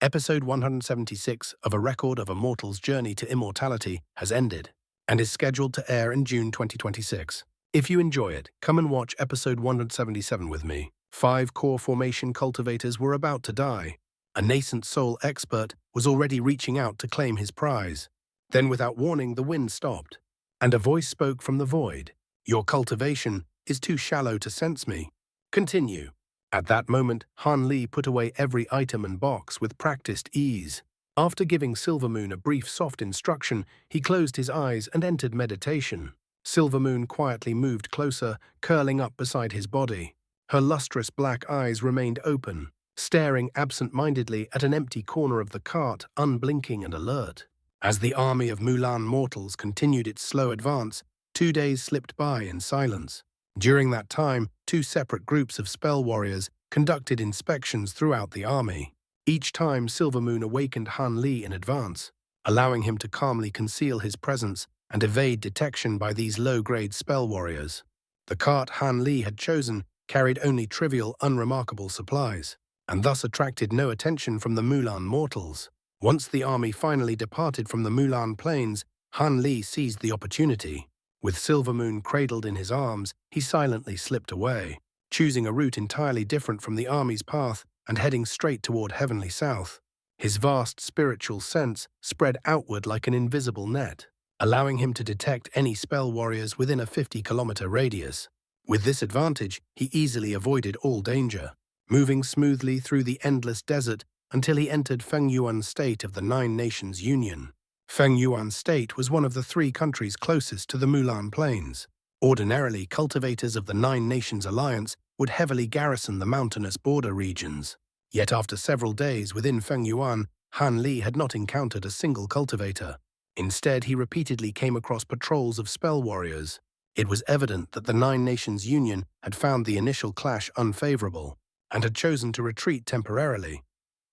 Episode 176 of A Record of a Mortal's Journey to Immortality has ended and is scheduled to air in June 2026. If you enjoy it, come and watch episode 177 with me. 5 core formation cultivators were about to die. A nascent soul expert was already reaching out to claim his prize. Then, without warning, the wind stopped, and a voice spoke from the void. "Your cultivation is too shallow to sense me. Continue." At that moment, Han Li put away every item and box with practiced ease. After giving Silvermoon a brief soft instruction, he closed his eyes and entered meditation. Silvermoon quietly moved closer, curling up beside his body. Her lustrous black eyes remained open, staring absent-mindedly at an empty corner of the cart, unblinking and alert. As the army of Mulan mortals continued its slow advance, 2 days slipped by in silence. During that time, 2 separate groups of spell warriors conducted inspections throughout the army. Each time, Silvermoon awakened Han Li in advance, allowing him to calmly conceal his presence and evade detection by these low-grade spell warriors. The cart Han Li had chosen carried only trivial, unremarkable supplies, and thus attracted no attention from the Mulan mortals. Once the army finally departed from the Mulan plains, Han Li seized the opportunity. With Silvermoon cradled in his arms, he silently slipped away, choosing a route entirely different from the army's path and heading straight toward heavenly south. His vast spiritual sense spread outward like an invisible net, allowing him to detect any spell warriors within a 50-kilometer radius. With this advantage, he easily avoided all danger, moving smoothly through the endless desert until he entered Fengyuan State of the Nine Nations Union. Fengyuan State was one of the 3 countries closest to the Mulan Plains. Ordinarily, cultivators of the Nine Nations Alliance would heavily garrison the mountainous border regions. Yet after several days within Fengyuan, Han Li had not encountered a single cultivator. Instead, he repeatedly came across patrols of spell warriors. It was evident that the Nine Nations Union had found the initial clash unfavorable and had chosen to retreat temporarily.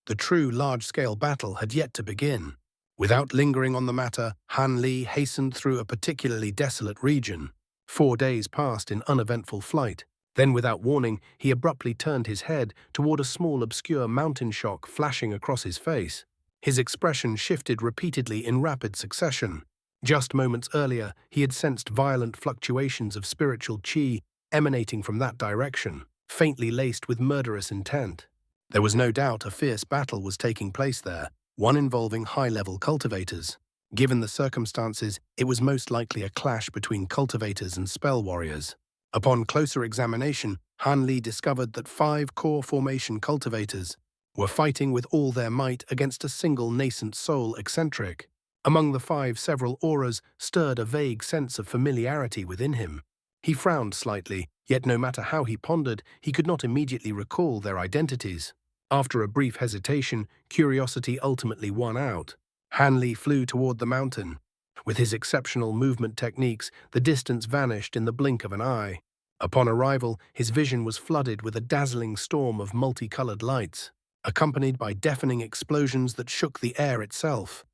The true large-scale battle had yet to begin. Without lingering on the matter, Han Li hastened through a particularly desolate region. 4 days passed in uneventful flight. Then, without warning, he abruptly turned his head toward a small obscure mountain shock flashing across his face. His expression shifted repeatedly in rapid succession. Just moments earlier, he had sensed violent fluctuations of spiritual qi emanating from that direction, faintly laced with murderous intent. There was no doubt a fierce battle was taking place there, one involving high-level cultivators. Given the circumstances, it was most likely a clash between cultivators and spell warriors. Upon closer examination, Han Li discovered that 5 core formation cultivators were fighting with all their might against a single nascent soul eccentric. Among the 5, several auras stirred a vague sense of familiarity within him. He frowned slightly, yet no matter how he pondered, he could not immediately recall their identities. After a brief hesitation, curiosity ultimately won out. Han Li flew toward the mountain. With his exceptional movement techniques, the distance vanished in the blink of an eye. Upon arrival, his vision was flooded with a dazzling storm of multicolored lights, accompanied by deafening explosions that shook the air itself.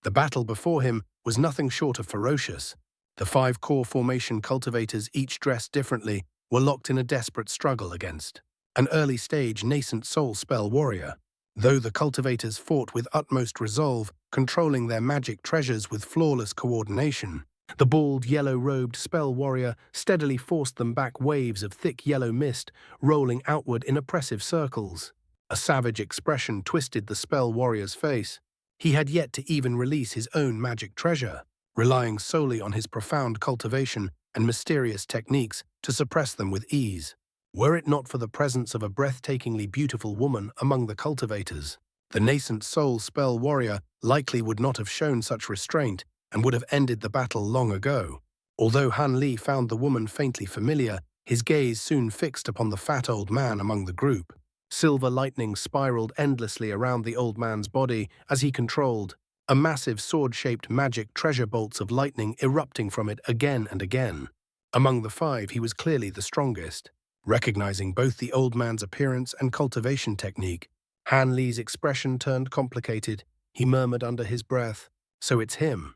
The battle before him was nothing short of ferocious. The 5 core formation cultivators, each dressed differently, were locked in a desperate struggle against an early-stage nascent soul spell warrior. Though the cultivators fought with utmost resolve, controlling their magic treasures with flawless coordination, the bald, yellow-robed spell warrior steadily forced them back waves of thick yellow mist, rolling outward in oppressive circles. A savage expression twisted the spell warrior's face. He had yet to even release his own magic treasure, relying solely on his profound cultivation and mysterious techniques to suppress them with ease. Were it not for the presence of a breathtakingly beautiful woman among the cultivators, the nascent soul spell warrior likely would not have shown such restraint and would have ended the battle long ago. Although Han Li found the woman faintly familiar, his gaze soon fixed upon the fat old man among the group. Silver lightning spiraled endlessly around the old man's body as he controlled, a massive sword-shaped magic treasure bolts of lightning erupting from it again and again. Among the 5, he was clearly the strongest. Recognizing both the old man's appearance and cultivation technique, Han Li's expression turned complicated. He murmured under his breath, "So it's him."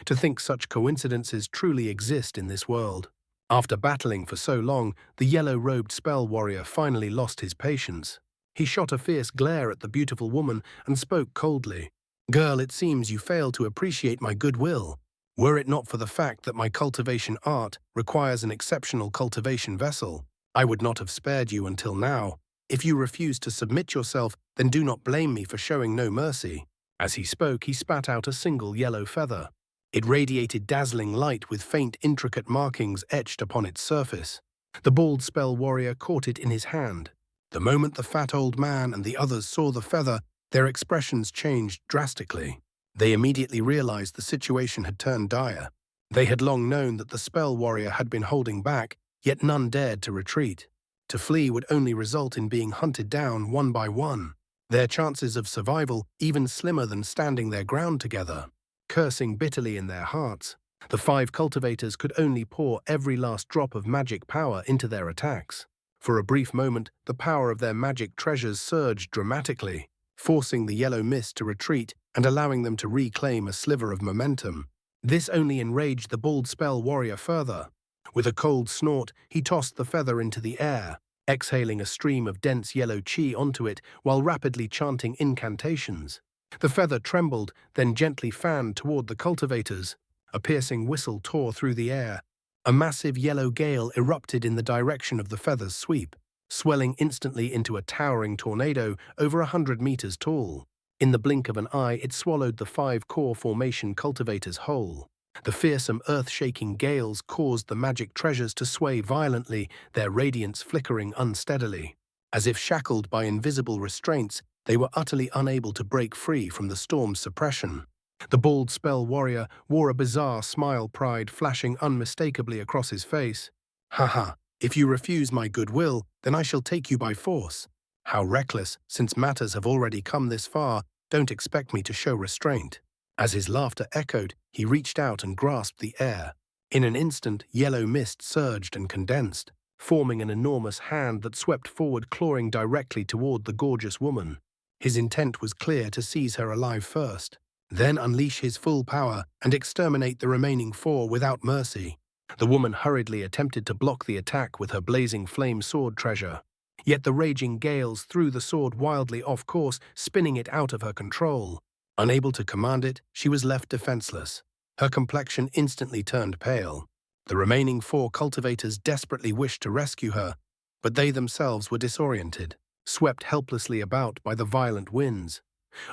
To think such coincidences truly exist in this world. After battling for so long, the yellow-robed spell warrior finally lost his patience. He shot a fierce glare at the beautiful woman and spoke coldly. "Girl, it seems you fail to appreciate my goodwill. Were it not for the fact that my cultivation art requires an exceptional cultivation vessel, I would not have spared you until now. If you refuse to submit yourself, then do not blame me for showing no mercy." As he spoke, he spat out a single yellow feather. It radiated dazzling light with faint, intricate markings etched upon its surface. The bald spell warrior caught it in his hand. The moment the fat old man and the others saw the feather, their expressions changed drastically. They immediately realized the situation had turned dire. They had long known that the spell warrior had been holding back, yet none dared to retreat. To flee would only result in being hunted down one by one. Their chances of survival even slimmer than standing their ground together. Cursing bitterly in their hearts, the 5 cultivators could only pour every last drop of magic power into their attacks. For a brief moment, the power of their magic treasures surged dramatically, forcing the yellow mist to retreat and allowing them to reclaim a sliver of momentum. This only enraged the bald spell warrior further. With a cold snort, he tossed the feather into the air, exhaling a stream of dense yellow chi onto it while rapidly chanting incantations. The feather trembled, then gently fanned toward the cultivators. A piercing whistle tore through the air. A massive yellow gale erupted in the direction of the feather's sweep, swelling instantly into a towering tornado over 100 meters tall. In the blink of an eye, it swallowed the 5 core formation cultivators whole. The fearsome earth-shaking gales caused the magic treasures to sway violently, their radiance flickering unsteadily. As if shackled by invisible restraints, they were utterly unable to break free from the storm's suppression. The bald spell warrior wore a bizarre smile, pride flashing unmistakably across his face. "Haha, if you refuse my goodwill, then I shall take you by force. How reckless, since matters have already come this far, don't expect me to show restraint." As his laughter echoed, he reached out and grasped the air. In an instant, yellow mist surged and condensed, forming an enormous hand that swept forward, clawing directly toward the gorgeous woman. His intent was clear: to seize her alive first, then unleash his full power and exterminate the remaining 4 without mercy. The woman hurriedly attempted to block the attack with her blazing flame sword treasure. Yet the raging gales threw the sword wildly off course, spinning it out of her control. Unable to command it, she was left defenseless. Her complexion instantly turned pale. The remaining 4 cultivators desperately wished to rescue her, but they themselves were disoriented, swept helplessly about by the violent winds.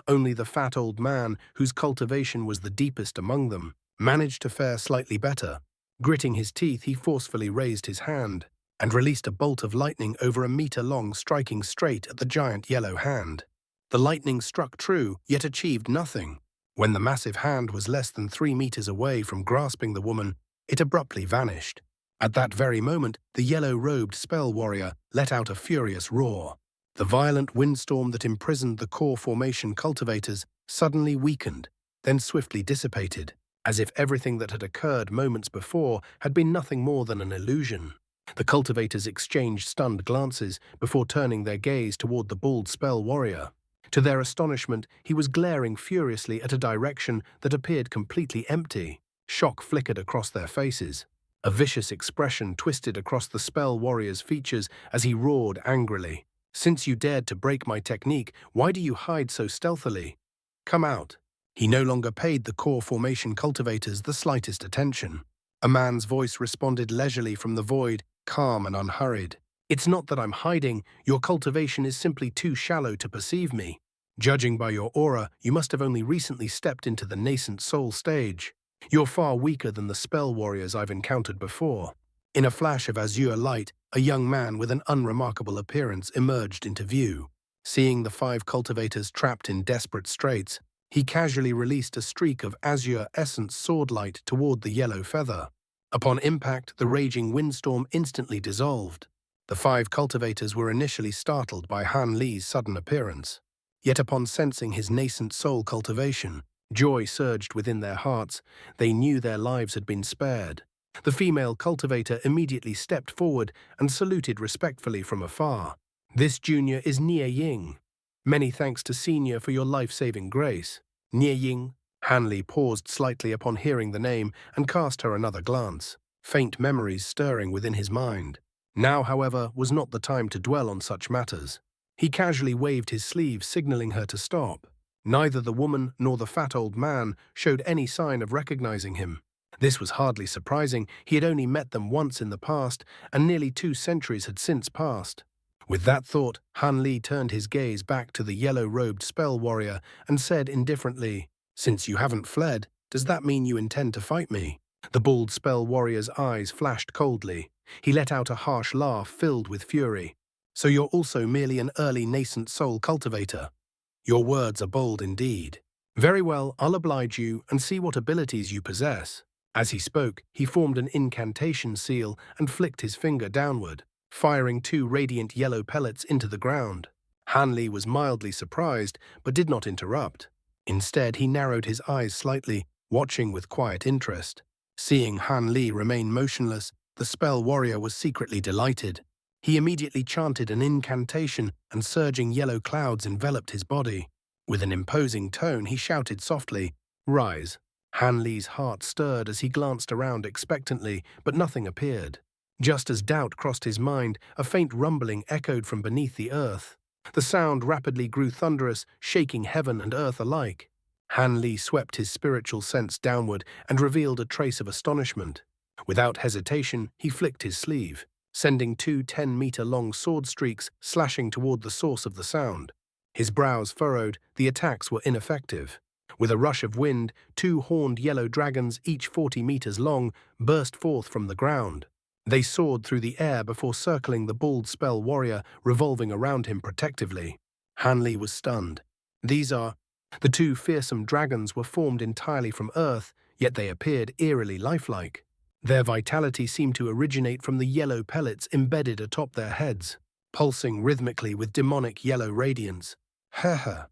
Only the fat old man, whose cultivation was the deepest among them, managed to fare slightly better. Gritting his teeth, he forcefully raised his hand and released a bolt of lightning over a meter long, striking straight at the giant yellow hand. The lightning struck true, yet achieved nothing. When the massive hand was less than 3 meters away from grasping the woman, it abruptly vanished. At that very moment, the yellow-robed spell warrior let out a furious roar. The violent windstorm that imprisoned the core formation cultivators suddenly weakened, then swiftly dissipated, as if everything that had occurred moments before had been nothing more than an illusion. The cultivators exchanged stunned glances before turning their gaze toward the bald spell warrior. To their astonishment, he was glaring furiously at a direction that appeared completely empty. Shock flickered across their faces. A vicious expression twisted across the spell warrior's features as he roared angrily. "Since you dared to break my technique, why do you hide so stealthily? Come out." He no longer paid the core formation cultivators the slightest attention. A man's voice responded leisurely from the void, calm and unhurried. "It's not that I'm hiding. Your cultivation is simply too shallow to perceive me. Judging by your aura, you must have only recently stepped into the nascent soul stage. You're far weaker than the spell warriors I've encountered before." In a flash of azure light, a young man with an unremarkable appearance emerged into view. Seeing the 5 cultivators trapped in desperate straits, he casually released a streak of azure essence sword light toward the yellow feather. Upon impact, the raging windstorm instantly dissolved. The 5 cultivators were initially startled by Han Li's sudden appearance. Yet upon sensing his nascent soul cultivation, joy surged within their hearts. They knew their lives had been spared. The female cultivator immediately stepped forward and saluted respectfully from afar. "This junior is Nie Ying. Many thanks to senior for your life-saving grace." Nie Ying. Hanley paused slightly upon hearing the name and cast her another glance, faint memories stirring within his mind. Now, however, was not the time to dwell on such matters. He casually waved his sleeve, signaling her to stop. Neither the woman nor the fat old man showed any sign of recognizing him. This was hardly surprising. He had only met them once in the past, and nearly 2 centuries had since passed. With that thought, Han Li turned his gaze back to the yellow-robed spell warrior and said indifferently, "Since you haven't fled, does that mean you intend to fight me?" The bald spell warrior's eyes flashed coldly. He let out a harsh laugh filled with fury. "So you're also merely an early nascent soul cultivator? Your words are bold indeed. Very well, I'll oblige you and see what abilities you possess." As he spoke, he formed an incantation seal and flicked his finger downward, firing 2 radiant yellow pellets into the ground. Han Li was mildly surprised, but did not interrupt. Instead, he narrowed his eyes slightly, watching with quiet interest. Seeing Han Li remain motionless, the spell warrior was secretly delighted. He immediately chanted an incantation, and surging yellow clouds enveloped his body. With an imposing tone, he shouted softly, "Rise." Han Li's heart stirred as he glanced around expectantly, but nothing appeared. Just as doubt crossed his mind, a faint rumbling echoed from beneath the earth. The sound rapidly grew thunderous, shaking heaven and earth alike. Han Li swept his spiritual sense downward and revealed a trace of astonishment. Without hesitation, he flicked his sleeve, sending 2 10-meter-long sword streaks slashing toward the source of the sound. His brows furrowed, the attacks were ineffective. With a rush of wind, 2 horned yellow dragons, each 40 meters long, burst forth from the ground. They soared through the air before circling the bald spell warrior, revolving around him protectively. Han Li was stunned. The 2 fearsome dragons were formed entirely from earth, yet they appeared eerily lifelike. Their vitality seemed to originate from the yellow pellets embedded atop their heads, pulsing rhythmically with demonic yellow radiance. "Ha!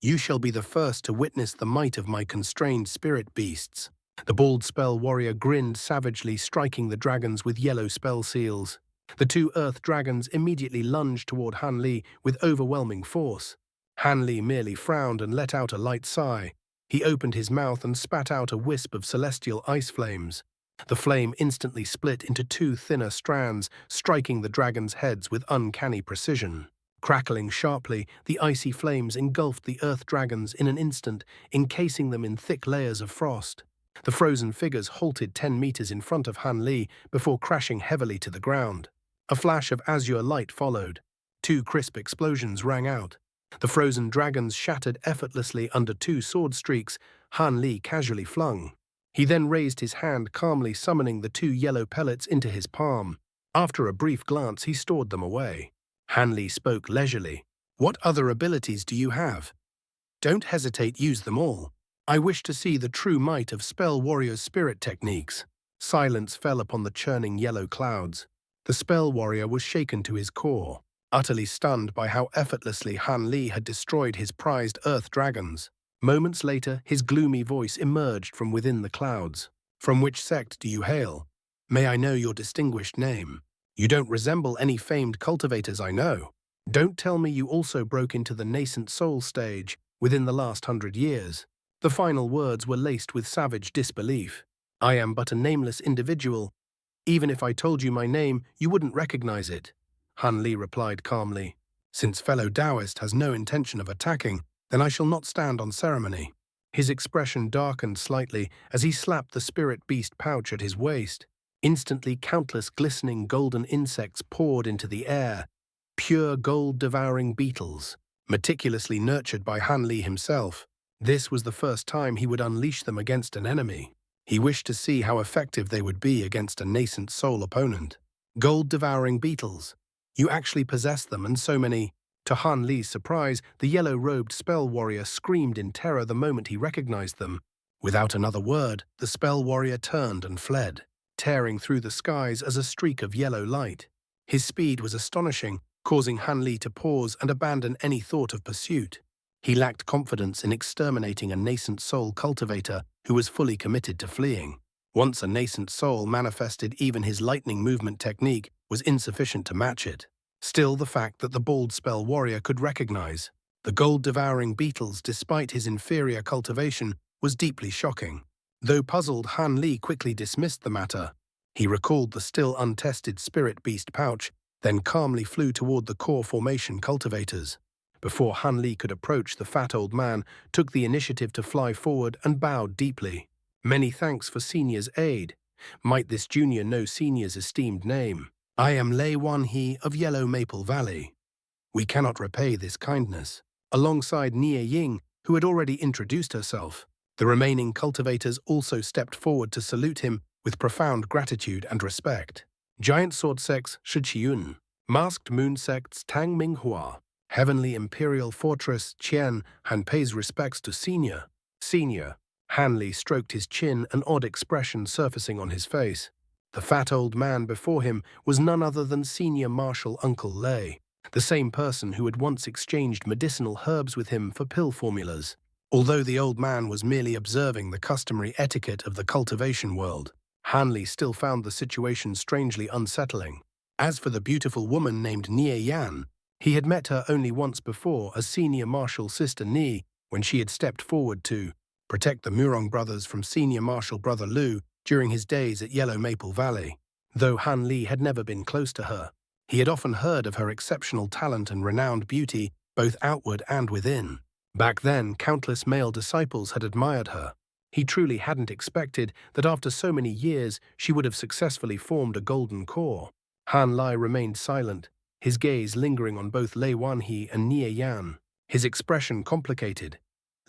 You shall be the first to witness the might of my constrained spirit beasts." The bald spell warrior grinned savagely, striking the dragons with yellow spell seals. The 2 earth dragons immediately lunged toward Han Li with overwhelming force. Han Li merely frowned and let out a light sigh. He opened his mouth and spat out a wisp of celestial ice flames. The flame instantly split into 2 thinner strands, striking the dragons' heads with uncanny precision. Crackling sharply, the icy flames engulfed the earth dragons in an instant, encasing them in thick layers of frost. The frozen figures halted 10 meters in front of Han Li before crashing heavily to the ground. A flash of azure light followed. 2 crisp explosions rang out. The frozen dragons shattered effortlessly under 2 sword streaks Han Li casually flung. He then raised his hand, calmly summoning the 2 yellow pellets into his palm. After a brief glance, he stored them away. Han Li spoke leisurely. "What other abilities do you have? Don't hesitate, use them all. I wish to see the true might of spell warrior's spirit techniques." Silence fell upon the churning yellow clouds. The spell warrior was shaken to his core, utterly stunned by how effortlessly Han Li had destroyed his prized earth dragons. Moments later, his gloomy voice emerged from within the clouds. "From which sect do you hail? May I know your distinguished name? You don't resemble any famed cultivators I know. Don't tell me you also broke into the nascent soul stage within the last 100 years. The final words were laced with savage disbelief. "I am but a nameless individual. Even if I told you my name, you wouldn't recognize it," Han Li replied calmly. "Since fellow Taoist has no intention of attacking, then I shall not stand on ceremony." His expression darkened slightly as he slapped the spirit beast pouch at his waist. Instantly, countless glistening golden insects poured into the air, pure gold-devouring beetles, meticulously nurtured by Han Li himself. This was the first time he would unleash them against an enemy. He wished to see how effective they would be against a nascent soul opponent. Gold-devouring beetles. You actually possess them, and so many. To Han Li's surprise, the yellow-robed spell warrior screamed in terror the moment he recognized them. Without another word, the spell warrior turned and fled, tearing through the skies as a streak of yellow light. His speed was astonishing, causing Han Li to pause and abandon any thought of pursuit. He lacked confidence in exterminating a nascent soul cultivator who was fully committed to fleeing. Once a nascent soul manifested, even his lightning movement technique was insufficient to match it. Still, the fact that the bald spell warrior could recognize the gold-devouring beetles despite his inferior cultivation was deeply shocking. Though puzzled, Han Li quickly dismissed the matter. He recalled the still untested spirit beast pouch then calmly flew toward the core formation cultivators. Before Han Li could approach, the fat old man took the initiative to fly forward and bowed deeply. Many thanks for Senior's aid. Might this junior know Senior's esteemed name? I am Lei Wan-hee of Yellow Maple Valley. We cannot repay this kindness. Alongside Nie Ying, who had already introduced herself, the remaining cultivators also stepped forward to salute him with profound gratitude and respect. Giant Sword Sects Shiqiyun, Masked Moon Sects Tang Minghua, Heavenly Imperial Fortress Qian Han pays respects to Senior. Senior. Han Li stroked his chin, an odd expression surfacing on his face. The fat old man before him was none other than Senior Marshal Uncle Lei, the same person who had once exchanged medicinal herbs with him for pill formulas. Although the old man was merely observing the customary etiquette of the cultivation world, Han Li still found the situation strangely unsettling. As for the beautiful woman named Nie Yan, he had met her only once before as Senior Marshal Sister Ni when she had stepped forward to protect the Murong brothers from Senior Marshal Brother Lu during his days at Yellow Maple Valley. Though Han Li had never been close to her, he had often heard of her exceptional talent and renowned beauty, both outward and within. Back then, countless male disciples had admired her. He truly hadn't expected that after so many years she would have successfully formed a golden core. Han Li remained silent, his gaze lingering on both Lei Wanhee and Nie Yan, his expression complicated.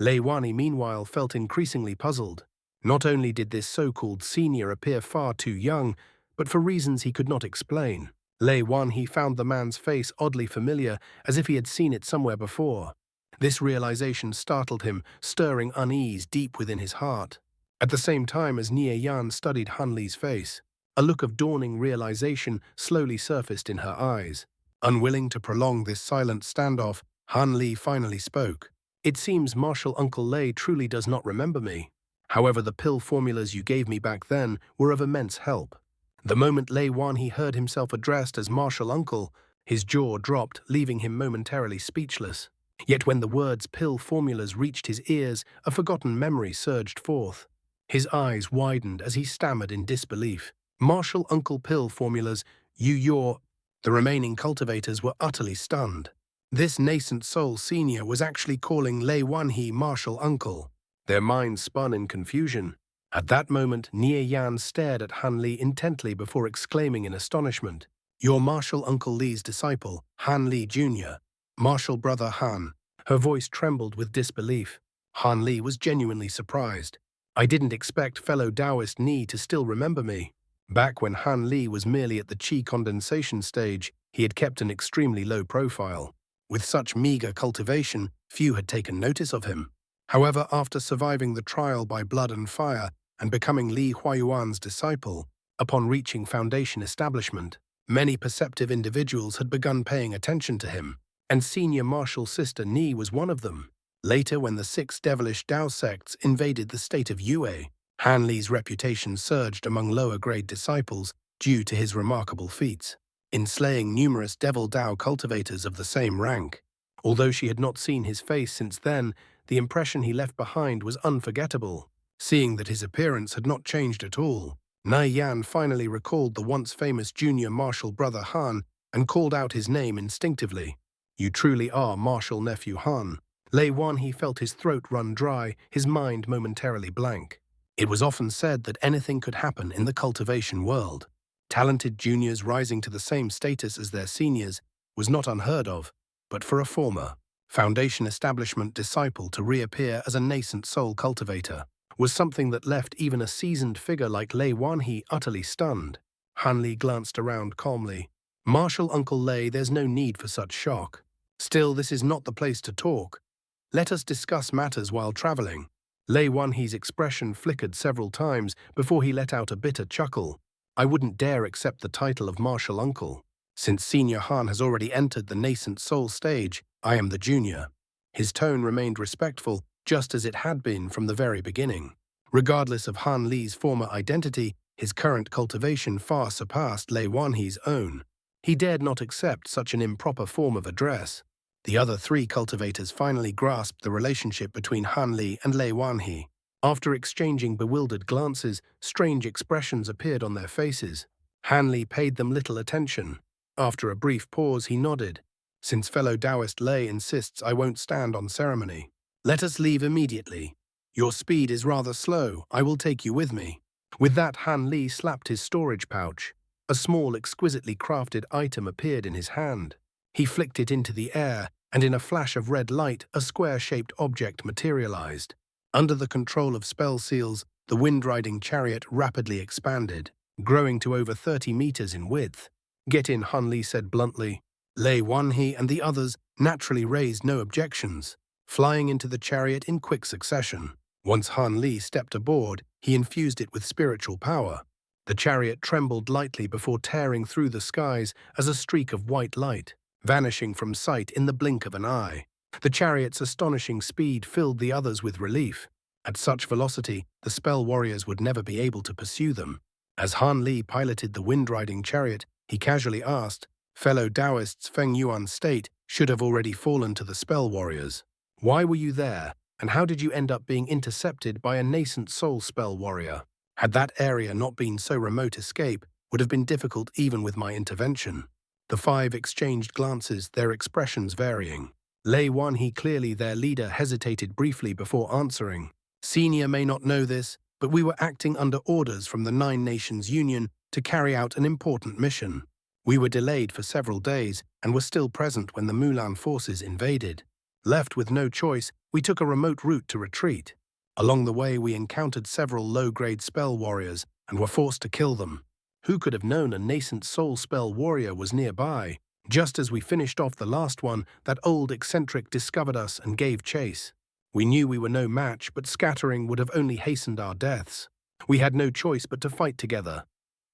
Lei Wanhee, meanwhile, felt increasingly puzzled. Not only did this so-called senior appear far too young, but for reasons he could not explain. Lei Wanhee found the man's face oddly familiar, as if he had seen it somewhere before. This realization startled him, stirring unease deep within his heart. At the same time as Nie Yan studied Han Li's face, a look of dawning realization slowly surfaced in her eyes. Unwilling to prolong this silent standoff, Han Li finally spoke. It seems Marshal Uncle Lei truly does not remember me. However, the pill formulas you gave me back then were of immense help. The moment Lei Wanhee heard himself addressed as Marshal Uncle, his jaw dropped, leaving him momentarily speechless. Yet when the words pill formulas reached his ears, a forgotten memory surged forth. His eyes widened as he stammered in disbelief. Marshal Uncle pill formulas, you're... The remaining cultivators were utterly stunned. This nascent soul senior was actually calling Lei Wanhee Marshal Uncle. Their minds spun in confusion. At that moment, Nie Yan stared at Han Li intently before exclaiming in astonishment, "You're Marshal Uncle Li's disciple, Han Li Jr., Marshal Brother Han." Her voice trembled with disbelief. Han Li was genuinely surprised. "I didn't expect fellow Taoist Ni to still remember me." Back when Han Li was merely at the qi condensation stage, he had kept an extremely low profile. With such meager cultivation, few had taken notice of him. However, after surviving the trial by blood and fire and becoming Li Huayuan's disciple, upon reaching Foundation establishment, many perceptive individuals had begun paying attention to him, and Senior Marshal Sister Ni was one of them. Later, when the 6 devilish Dao sects invaded the state of Yue, Han Li's reputation surged among lower-grade disciples due to his remarkable feats in slaying numerous devil Dao cultivators of the same rank. Although she had not seen his face since then, the impression he left behind was unforgettable. Seeing that his appearance had not changed at all, Nie Yan finally recalled the once famous junior Marshal Brother Han and called out his name instinctively. "You truly are Marshal Nephew Han." Lei Wanhee felt his throat run dry, his mind momentarily blank. It was often said that anything could happen in the cultivation world. Talented juniors rising to the same status as their seniors was not unheard of, but for a former Foundation establishment disciple to reappear as a nascent soul cultivator was something that left even a seasoned figure like Lei Wanhee utterly stunned. Han Li glanced around calmly. "Marshal Uncle Lei, there's no need for such shock. Still, this is not the place to talk. Let us discuss matters while traveling." Lei Wanhee's expression flickered several times before he let out a bitter chuckle. "I wouldn't dare accept the title of Marshal Uncle. Since Senior Han has already entered the nascent soul stage, I am the junior." His tone remained respectful, just as it had been from the very beginning. Regardless of Han Li's former identity, his current cultivation far surpassed Lei Wanhee's own. He dared not accept such an improper form of address. The other 3 cultivators finally grasped the relationship between Han Li and Lei Wanhee. After exchanging bewildered glances, strange expressions appeared on their faces. Han Li paid them little attention. After a brief pause, he nodded. Since fellow Taoist Lei insists I won't stand on ceremony, let us leave immediately. Your speed is rather slow. I will take you with me. With that, Han Li slapped his storage pouch. A small, exquisitely crafted item appeared in his hand. He flicked it into the air, and in a flash of red light, a square-shaped object materialized. Under the control of spell seals, the wind-riding chariot rapidly expanded, growing to over 30 meters in width. Get in, Han Li said bluntly. Lei Wanhe and the others naturally raised no objections, flying into the chariot in quick succession. Once Han Li stepped aboard, he infused it with spiritual power. The chariot trembled lightly before tearing through the skies as a streak of white light, vanishing from sight in the blink of an eye. The chariot's astonishing speed filled the others with relief. At such velocity, the spell warriors would never be able to pursue them. As Han Li piloted the wind-riding chariot, he casually asked, fellow Taoists Feng Yuan State should have already fallen to the spell warriors. Why were you there, and how did you end up being intercepted by a nascent soul spell warrior? Had that area not been so remote, escape would have been difficult even with my intervention. The five exchanged glances, their expressions varying. Lei Wanhe, clearly their leader, hesitated briefly before answering. Senior may not know this, but we were acting under orders from the Nine Nations Union to carry out an important mission. We were delayed for several days and were still present when the Mulan forces invaded. Left with no choice, we took a remote route to retreat. Along the way, we encountered several low-grade spell warriors and were forced to kill them. Who could have known a nascent soul spell warrior was nearby? Just as we finished off the last one, that old eccentric discovered us and gave chase. We knew we were no match, but scattering would have only hastened our deaths. We had no choice but to fight together.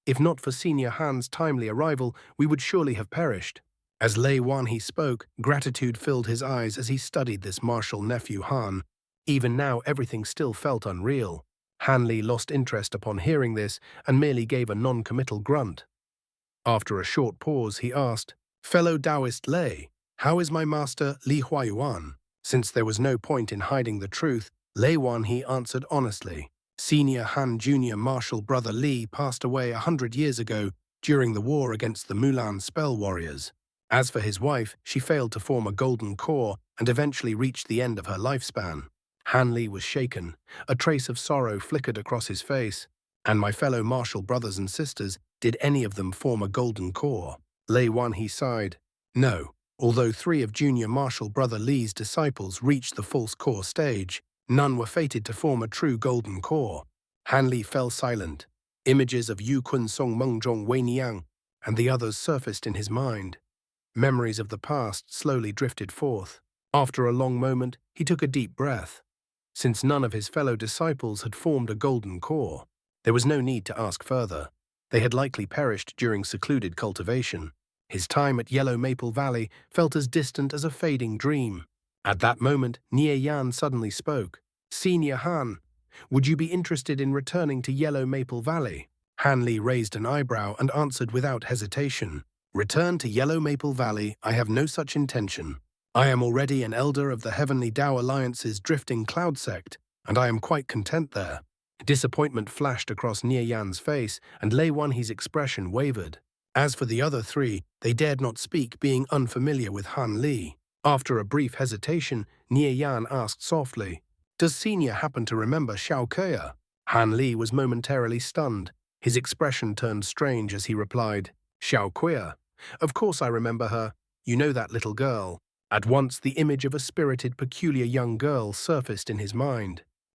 If not for Senior Han's timely arrival, we would surely have perished. As Lei Wanhe spoke, gratitude filled his eyes as he studied this martial nephew Han. Even now, everything still felt unreal. Han Li lost interest upon hearing this and merely gave a non-committal grunt. After a short pause, he asked, fellow Taoist Lei, how is my master Li Huayuan? Since there was no point in hiding the truth, Lei Wanhe answered honestly. Senior Han Jr. Martial Brother Li passed away 100 years ago during the war against the Mulan spell warriors. As for his wife, she failed to form a golden core and eventually reached the end of her lifespan. Han Li was shaken. A trace of sorrow flickered across his face. And my fellow martial brothers and sisters, did any of them form a golden core? Lei Wanhe sighed. No. Although 3 of Junior Martial Brother Li's disciples reached the false core stage, none were fated to form a true golden core. Han Li fell silent. Images of Yu Kun Song Mengzhong Wei Niang and the others surfaced in his mind. Memories of the past slowly drifted forth. After a long moment, he took a deep breath. Since none of his fellow disciples had formed a golden core, there was no need to ask further. They had likely perished during secluded cultivation. His time at Yellow Maple Valley felt as distant as a fading dream. At that moment, Nie Yan suddenly spoke. Senior Han, would you be interested in returning to Yellow Maple Valley? Han Li raised an eyebrow and answered without hesitation. Return to Yellow Maple Valley, I have no such intention. I am already an elder of the Heavenly Tao Alliance's drifting cloud sect, and I am quite content there. Disappointment flashed across Nie Yan's face, and Lei Wanhe's expression wavered. As for the other 3, they dared not speak, being unfamiliar with Han Li. After a brief hesitation, Nie Yan asked softly, does Senior happen to remember xianxia? Han Li was momentarily stunned. His expression turned strange as he replied, xianxia? Of course I remember her. You know that little girl. At once the image of a spirited, peculiar young girl surfaced in his mind.